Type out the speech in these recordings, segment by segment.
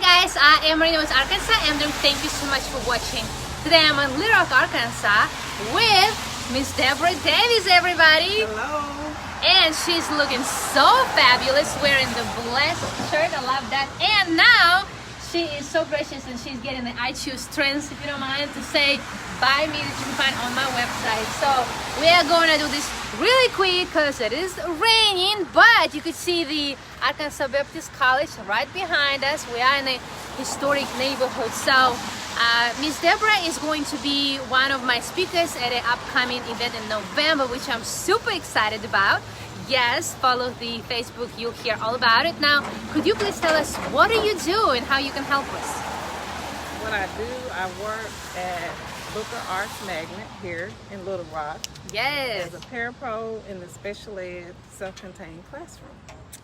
guys, I am Marina Arkansas, and thank you so much for watching. Today I'm in Little Rock, Arkansas with Miss Debra Davis, everybody. Hello. And she's looking so fabulous wearing the black shirt. I love that. And now she is so gracious and she's getting the I Choose Trends, if you don't mind, to say buy me that you can find on my website. So we are going to do this really quick because it is raining, but you could see the Arkansas Baptist College right behind us. We are in a historic neighborhood. So Miss Debra is going to be one of my speakers at an upcoming event in November, which I'm super excited about. Yes, follow the Facebook, you'll hear all about it. Now, could you please tell us what do you do and how you can help us? What I do, I work at Booker Arts Magnet here in Little Rock. Yes. As a parapro in the special ed self-contained classroom.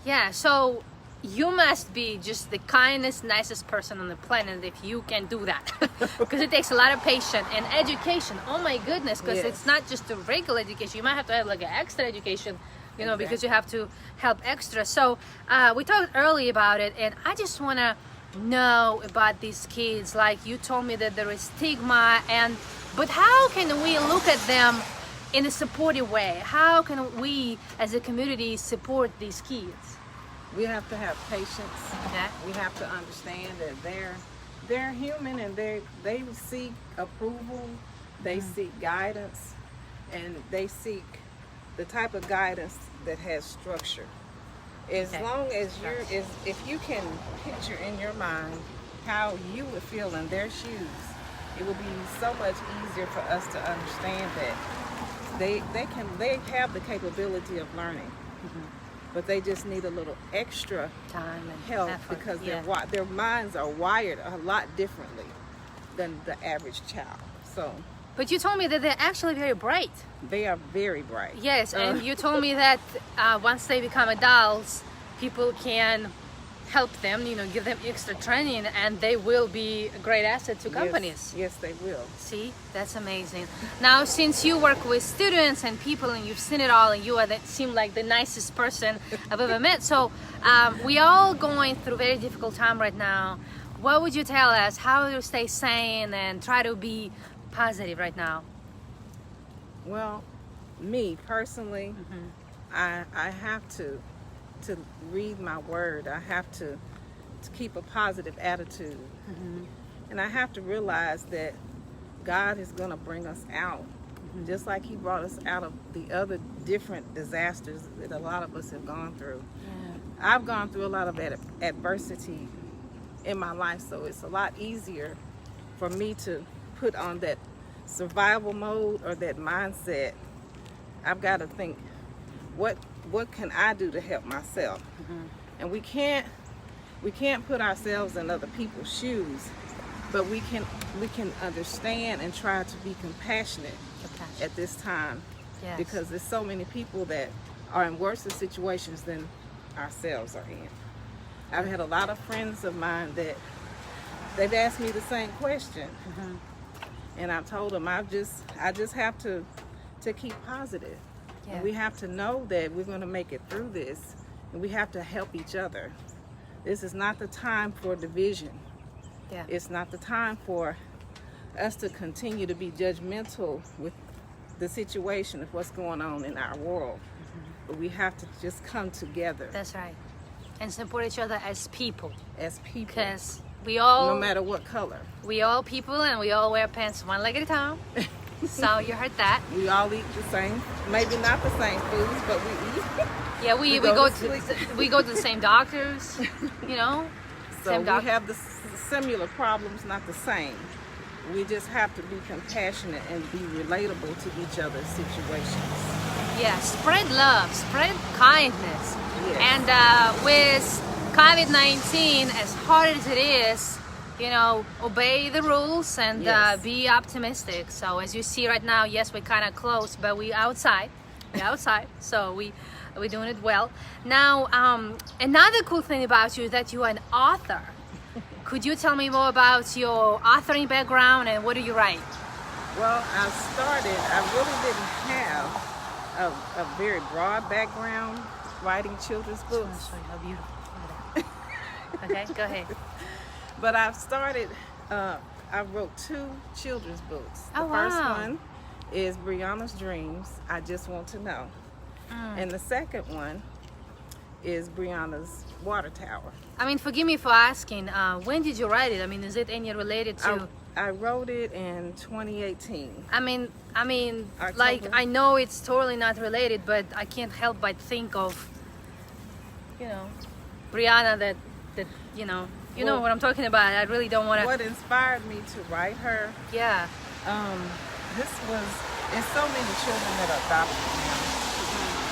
Yeah, so you must be just the kindest, nicest person on the planet if you can do that. Because it takes a lot of patience and education. Oh my goodness, because Yes. it's not just a regular education. You might have to have like an extra education, you know, because you have to help extra. So we talked early about it, and I just want to know about these kids. Like you told me that there is stigma, but how can we look at them in a supportive way? How can we as a community support these kids? We have to have patience. Okay. We have to understand that they're human and they seek approval, they seek guidance, and they seek the type of guidance that has structure. As long as if you can picture in your mind how you would feel in their shoes, it will be so much easier for us to understand that they have the capability of learning, but they just need a little extra Time and help effort, because yeah. their minds are wired a lot differently than the average child. So But you told me that they're actually very bright. they are very bright. Yes, and you told me that once they become adults, people can help them, you know, give them extra training, and they will be a great asset to companies. Yes, they will. See, that's amazing. Now, since you work with students and people, and you've seen it all, and you are that seem like the nicest person I've ever met. So we all going through a very difficult time right now. What would you tell us? How to stay sane and try to be positive right now? Well, me personally, I have to read my word. I have to keep a positive attitude, and I have to realize that God is going to bring us out, just like He brought us out of the other different disasters that a lot of us have gone through. Yeah. I've gone through a lot of adversity in my life, so it's a lot easier for me to put on that survival mode or that mindset. I've got to think, what can I do to help myself? And we can't put ourselves in other people's shoes, but we can understand and try to be compassionate at this time. Yes. Because there's so many people that are in worse situations than ourselves are in. I've had a lot of friends of mine that they've asked me the same question, and I've told them I just have to keep positive. Yeah. And we have to know that we're going to make it through this, and we have to help each other. This is not the time for division. Yeah. It's not the time for us to continue to be judgmental with the situation of what's going on in our world. But we have to just come together That's right. And support each other as people. as people, Because we all, no matter what color. we all people, and we all wear pants one leg at a time. So you heard that. We all eat the same, maybe not the same foods, but we eat. Yeah, we go go to to sleep. we go to the same doctors, you know. So Same we doctor. have the similar problems, not the same. We just have to be compassionate and be relatable to each other's situations. Yeah, spread love, spread kindness. Yes. And with COVID-19, as hard as it is, you know, obey the rules and Yes. be optimistic. So as you see right now, yes, we're kind of close, but we're outside. We're outside, so we're doing it well. Now, another cool thing about you is that you are an author. Could you tell me more about your authoring background and what do you write? Well, I really didn't have a very broad background writing children's books. How beautiful. Look at that. Okay, go ahead. But I've started, I wrote 2 children's books. The Oh, first wow. one is Brianna's Dreams, I Just Want to Know. And the second one is Brianna's Water Tower. I mean, forgive me for asking, when did you write it? I mean, is it any related to... I wrote it in 2018. I mean, October. like, I know it's totally not related, but I can't help but think of, you know, Brianna that you know Well, what I'm talking about. I really don't want to... What inspired me to write her, Yeah. there's so many children that are adopted now.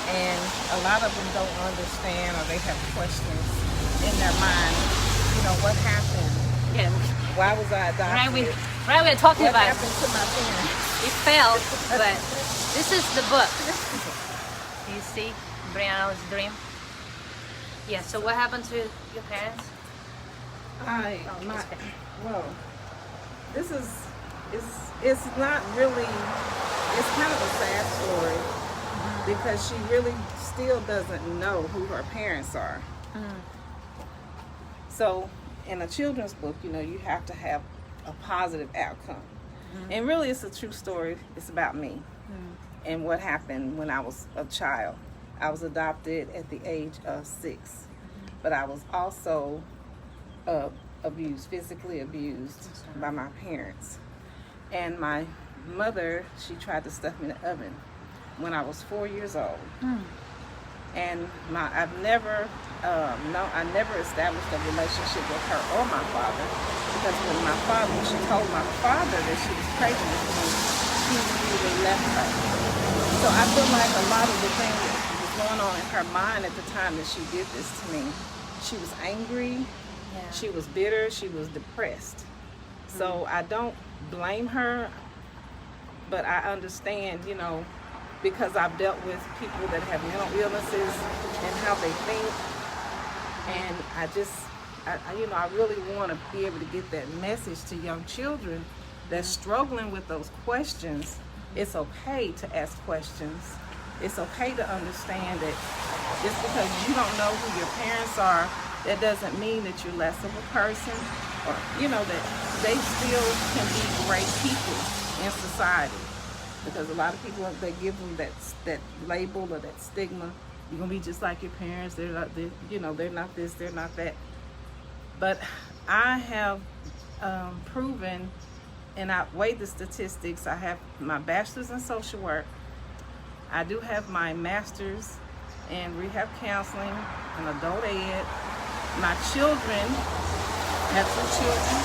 And a lot of them don't understand, or they have questions in their mind. You know, what happened? Yeah. Why was I adopted? We're talking What about happened to my parents? it failed, but this is the book. You see, Brianna's Dream. Yeah. So what happened to your parents? Well, this is, it's not really, it's kind of a sad story because she really still doesn't know who her parents are. So in a children's book, you know, you have to have a positive outcome. And really it's a true story. It's about me and what happened when I was a child. I was adopted at the age of 6, but I was also abused, physically abused by my parents. And my mother, she tried to stuff me in the oven when I was 4 years old. And I never established a relationship with her or my father, because when she told my father that she was pregnant with me, he immediately left her. So I feel like a lot of the things that was going on in her mind at the time that she did this to me, she was angry, she was bitter, she was depressed. So I don't blame her, but I understand, you know, because I've dealt with people that have mental illnesses and how they think. And I really want to be able to get that message to young children that's struggling with those questions. It's okay to ask questions. It's okay to understand that just because you don't know who your parents are, that doesn't mean that you're less of a person, or, you know, that they still can be great people in society. Because a lot of people, they give them that label or that stigma. You're gonna be just like your parents. They're not, they're not this, they're not that. But I have proven, and I weighed the statistics. I have my bachelor's in social work. I do have my master's in rehab counseling and adult ed. My children, I have 2 children,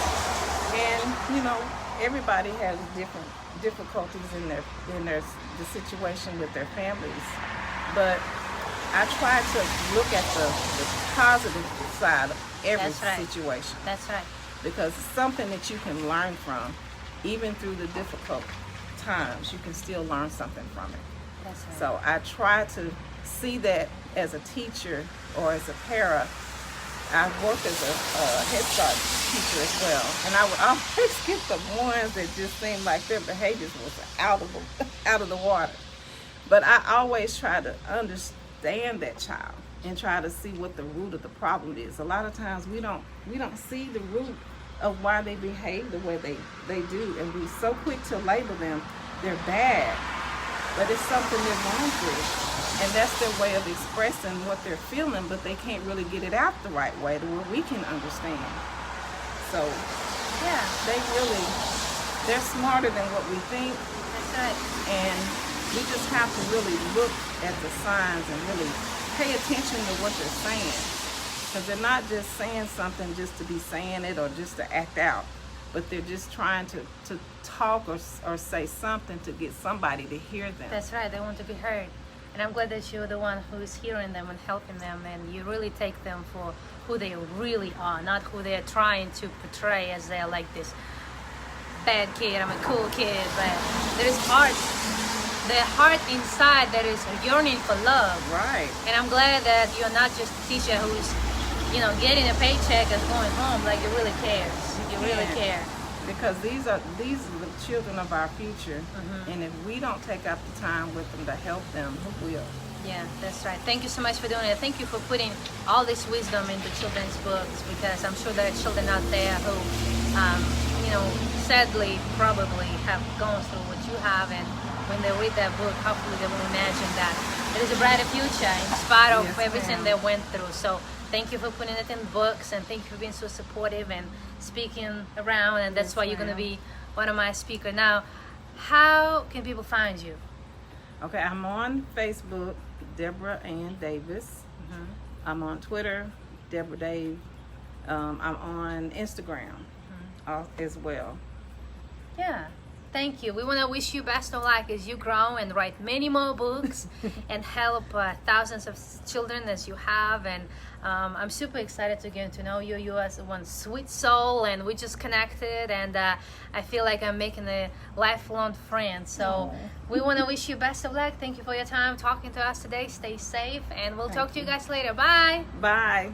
and you know, everybody has different difficulties in the situation with their families, but I try to look at the positive side of every situation. That's right. Because it's something that you can learn from, even through the difficult times. You can still learn something from it. That's right. So I try to see that as a teacher or as a para. I worked as a Head Start teacher as well, and I would always get the ones that just seemed like their behaviors was out of the water. But I always try to understand that child and try to see what the root of the problem is. A lot of times we don't see the root of why they behave the way they do, and we're so quick to label them, they're bad, but it's something they're going through. And that's their way of expressing what they're feeling, but they can't really get it out the right way to where we can understand. So, yeah, they're smarter than what we think. That's right. And we just have to really look at the signs and really pay attention to what they're saying. Because they're not just saying something just to be saying it or just to act out, but they're just trying to talk or say something to get somebody to hear them. That's right. They want to be heard. And I'm glad that you're the one who is hearing them and helping them, and you really take them for who they really are, not who they're trying to portray as they're like this bad kid, I'm a cool kid, but there is their heart inside that is yearning for love. Right. And I'm glad that you're not just a teacher who's, you know, getting a paycheck and going home. Like, you really cares. You really care. Because these are the children of our future, and if we don't take up the time with them to help them, who will? Yeah, that's right. Thank you so much for doing it. Thank you for putting all this wisdom into children's books, because I'm sure there are children out there who, you know, sadly probably have gone through what you have, and when they read that book, hopefully they will imagine that there is a brighter future in spite of Yes, everything ma'am. they went through. So thank you for putting it in books, and thank you for being so supportive and speaking around, and that's Yes, why you're going to ma'am. be one of my speakers. Now, how can people find you? Okay, I'm on Facebook, Debra Ann Davis. I'm on Twitter, Debra Dave. I'm on Instagram as well. Yeah, thank you. We want to wish you best of luck as you grow and write many more books and help thousands of children as you have. And I'm super excited to get to know you. You as one sweet soul, and we just connected, and I feel like I'm making a lifelong friend. So we want to wish you best of luck. Thank you for your time talking to us today. Stay safe, and we'll talk to you guys later. Bye. Bye.